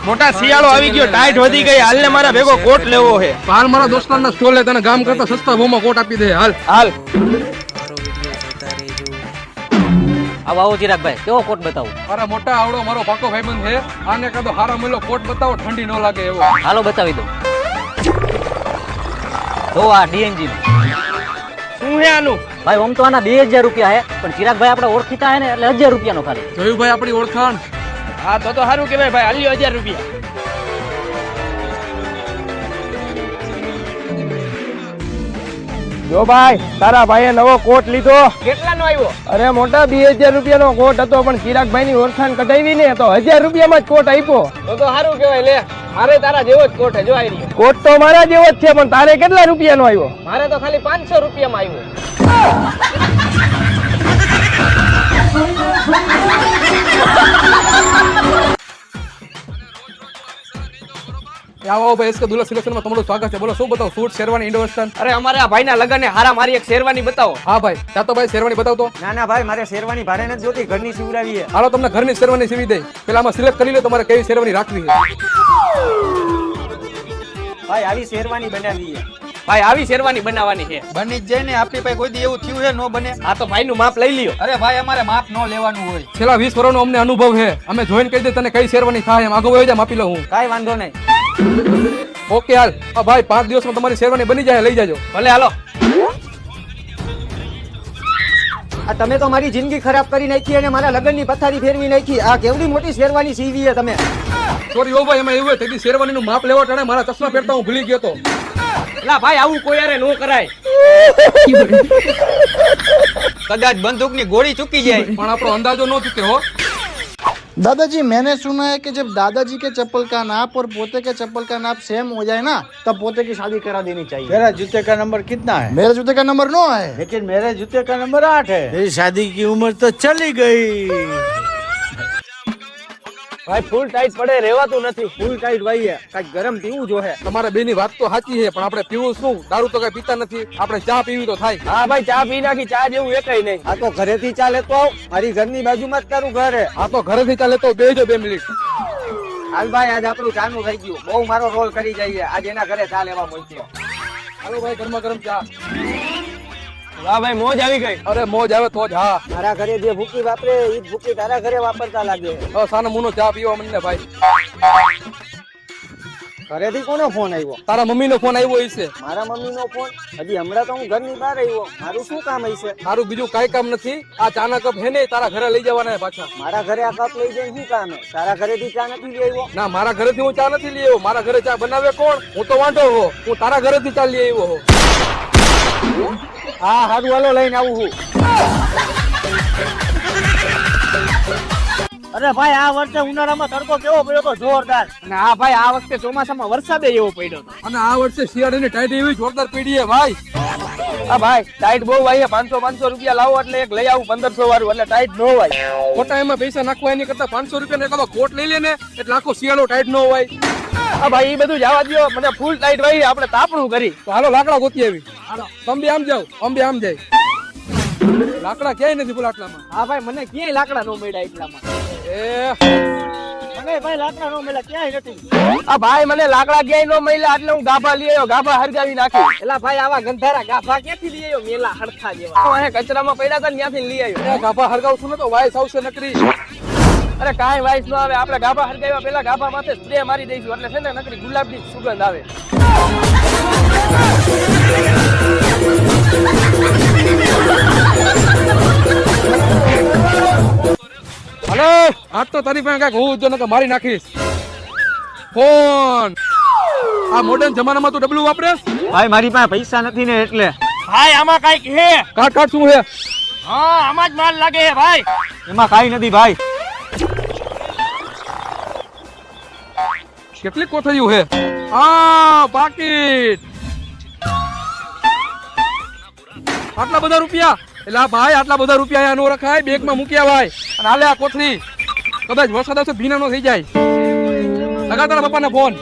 મોટા શિયાળો આવી ગયો, ટાઈટ વધી ગઈ, હાલ ને મારા ભેગો કોટ લેવો છે. હાલ મારા દોસ્તારના સ્ટોલે તને ગામ કરતા સસ્તા ભાવમાં કોટ આપી દે. હાલ હાલ આવો આવો ચિરાગભાઈ, કેવો કોટ બતાવું? અરે મોટા આવડો મારો પાકો ભાઈબંધ છે, આને કાં તો હારા મળ્યો કોટ બતાવો, ઠંડી ન લાગે એવો. હાલો બતાવી દઉં. જો આ ડીએનજી શું હે આનું? ભાઈ આમ તો આના 2000 રૂપિયા હે, પણ ચિરાગભાઈ આપણે ઓળખીતા હે ને એટલે 1000 રૂપિયાનો ખાલી. જોયું ભાઈ આપણી ઓળખાણ. હા તો સારું કેવાય ભાઈ, હાલ્યો 1000 રૂપિયા. જો ભાઈ, તારા ભાઈએ નવો કોટ લીધો. કેટલાનો આવ્યો? અરે મોટા 2000 રૂપિયાનો કોટ હતો, પણ ચિરાગભાઈ ની ઓળખાણ કઢાવી ને તો 1000 રૂપિયામાં જ કોટ આપ્યો. તો સારું કેવાય. લે, મારે તારા જેવો જ કોટ જો આવી રહ્યો. કોટ તો મારા જેવો જ છે, પણ તારે કેટલા રૂપિયાનો આવ્યો? મારે તો ખાલી 500 રૂપિયામાં આવ્યો. આવો ભાઈ, એસકે દુલ્હા સિલેક્શનમાં તમારું સ્વાગત છે. બોલો શું બતાવો? Suit, sherwani, Indo western? અરે અમારે આ ભાઈના લગને હારા મારી એક શેરવાની બતાવો. હા ભાઈ, ત્યાં તો ભાઈ શેરવાની બતાવતો. ના ના ભાઈ, મારે શેરવાની ભારે નથી જોતી, ઘરની સીવડાવી છે. હાલો તમને ઘરની શેરવાની સીવી દે. પેલા આમાં સિલેક્ટ કરી લો તમારે કેવી શેરવાની રાખવી છે. ભાઈ આવી શેરવાની બનાવી છે. ભાઈ આવી શેરવાની બનાવવાની છે. બની જ જાય ને, આપણી પાસે કોઈ દી એવું થયું છે નો બને. આ તો ભાઈનું માપ લઈ લ્યો. અરે ભાઈ, અમારે માપ ન લેવાનું હોય. છેલ્લા 20 વર્ષનો અમને અનુભવ છે. અમે જોઈને કહી દે તને કઈ શેરવાની થાય એમ. આગળ વહી જા, માપી લઉં હું. કાઈ વાંધો નહીં. ઓકે હાલ. હા ભાઈ, 5 દિવસમાં તમારી શેરવાની બની જાય, લઈ જાજો. ભલે હાલો. આ તમે તો મારી જિંદગી ખરાબ કરી નાખી અને મારા લગ્નની પથારી ફેરવી નાખી. આ કેવડી મોટી શેરવાની સીવી છે તમે. સોરી ઓ ભાઈ, એમાં એવું હોય તેદી શેરવાનીનું માપ લેવા ટાણે મારા ચશ્મા પહેરતા હું ભૂલી ગયો તો. ના ભાઈ, આવું કોઈ યાર નો કરાય. કદાચ બંદૂકની ગોળી ચૂકી જાય. પણ આપણો અંદાજો ન ચૂકે હો. दादाजी मैंने सुना है कि जब दादाजी के चप्पल का नाप और पोते के चप्पल का नाप सेम हो जाए ना, तब पोते की शादी करा देनी चाहिए. मेरा जूते का नंबर कितना है? मेरे जूते का नंबर 9 है. लेकिन मेरे जूते का नंबर 8 है. तेरी शादी की उम्र तो चली गई. ભાઈ ફૂલ ટાઈટ પડે, રેવાતું નથી. ફૂલ ટાઈટ ભાઈ છે, કાંઈક ગરમ પીવું જો હે. તમારે બેની વાત તો સાચી છે, પણ આપણે પીવું શું? દારૂ તો કઈ પીતા નથી. આપણે ચા પીવી તો થાય. હા ભાઈ, ચા પી નાખી. ચા જેવું એકાઈ નહીં. આ તો ઘરેથી ચા લેતો આવ. મારી ઘરની બાજુમાં જ તારું ઘર હે. આ તો ઘરેથી ચાલે તો બેજો 2 મિનિટ. હાલ ભાઈ, આજ આપણું ચાનું થઈ ગયું. બહુ મારો રોલ કરી જઈએ. આજ એના ઘરે ચા લેવા પહોંચ્યો. હાલો ભાઈ, ગરમા ગરમ ચા. વાહ ભાઈ, મોજ આવી ગઈ. અરે મોજ આવે તો જ. હા મારા ઘરે જે ભૂકી વાપરે એ જ ભૂકી તારા ઘરે વાપરતા લાગે. સાનો મુનો ચા પીવા મને ભાઈ. ઘરેથી કોનો ફોન આવ્યો? તારા મમ્મી નો ફોન આવ્યો હશે. મારા મમ્મી નો ફોન? હજી હમણાં તો હું ઘરની બહાર આવ્યો. મારું શું કામ હશે? તારું બીજું કઈ કામ નથી. આ ચાના કપ હે ને તારા ઘરે લઈ જવાના પાછા. મારા ઘરે આ કપ લઈ જઈને શું કામ હે? તારા ઘરેથી ચા નથી લઈ આવ્યો? ના, મારા ઘરેથી હું ચા નથી લઈ આવ્યો. મારા ઘરે ચા બનાવે કોણ? હું તો વાંઢો હો. હું તારા ઘરેથી ચા લઈ આવ્યો હો. હા હારું, હાલો લઈને આવું હું. અરે ભાઈ, આ વર્ષે ઉનાળામાં તડકો કેવો પડ્યો તો જોરદાર. અને હા ભાઈ, આ વખતે ચોમાસામાં વરસાદે એવો પડ્યો હતો. અને આ વર્ષે શિયાળાની ટાઈટ એવી જોરદાર પડી છે ભાઈ. હા ભાઈ, ટાઈટ બહુ વાય. 500 રૂપિયા લાવો એટલે એક લઈ આવું 1500 વાળું, એટલે ટાઈટ નો વાય. ખોટા એમાં પૈસા નાખવા એની કરતા 500 રૂપિયા એકાદો કોટ લઈ લે ને એટલે આખો શિયાળો ટાઈટ નો હોય. હા ભાઈ, એ બધું જવા દો. મને ફૂલ ટાઈટ વાય, આપણે તાપણું કરી. તો હાલો લાકડા ગોતી આવી. તમે આમ જાવ, અમે આમ જાય. લાકડા ક્યાંય નથી બોલ આટલામાં. હા ભાઈ, મને ક્યાંય લાકડા નો મળ્યા એટલામાં. મને ભાઈ લાકડા નો મળ્યા, ક્યાંય નથી. આ ભાઈ, મને લાકડા ક્યાંય નો મળ્યા એટલે હું ગાભા લઈ આવ્યો. ગાભા હરગાવી નાખી. એલા ભાઈ, આવા ગંધારા ગાભા ક્યાંથી લઈ આવ્યો? મેલા હડખા જેવા. અહીંયા કચરામાં પડ્યા હતા ને ત્યાંથી લઈ આવ્યો. ગાભા હરગાવશું ને તો વાયસ આવશે નકરી. અરે કાંઈ વાઇસ નો આવે. આપણે ગાભા હરગાવ્યા પેલા ગાભા માથે સ્પ્રે મારી દઈશું એટલે છે ને નકરી ગુલાબની સુગંધ આવે. હલો, આજ તો તારી પાસે કઈક હોવું જોઈએ, મારી નાખીશ. ફોન આ મોડર્ન જમાનામાં તું ડબલું વાપરે? ભાઈ મારી પાસે પૈસા નથી ને એટલે. ભાઈ આમાં કઈક હે. કાટ શું હે? હા, આમાં જ માલ લાગે હે ભાઈ. એમાં કાઈ નથી ભાઈ. કેટલી કોથળીઓ હે? આ પાકીટ. આટલા બધા રૂપિયા? એટલે ભાઈ, આટલા બધા રૂપિયા અહીંયા નો રખાય. બેગમાં મૂક્યા ભાઈ. અને હાલે આ કોથળી. કદાચ વરસાદ આવશે ભીના નો થઈ જાય. લગા તારા પપ્પાને ફોન.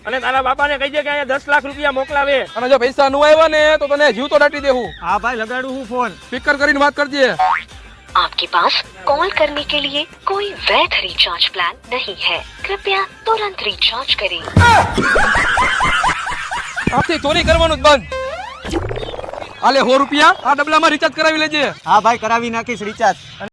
અને તારા બાપાને કહી દે કે અહીંયા 10 લાખ રૂપિયા મોકલાવે. અને જો પૈસા નો આવ્યા ને તો તને જીવ તો દાટી દેવું. હા ભાઈ, લગાડું હું ફોન. સ્પીકર કરીને વાત કરજે. आपके आपके पास कॉल करने के लिए कोई वैध रिचार्ज प्लान नहीं है, कृपया तुरंत रिचार्ज करें। આપથી ચોરી કરવાનું જ બંધ. આલે 100 રૂપિયા આ ડબલામાં રિચાર્જ કરાવી લેજે. હા ભાઈ, કરાવી નાખીશ રિચાર્જ.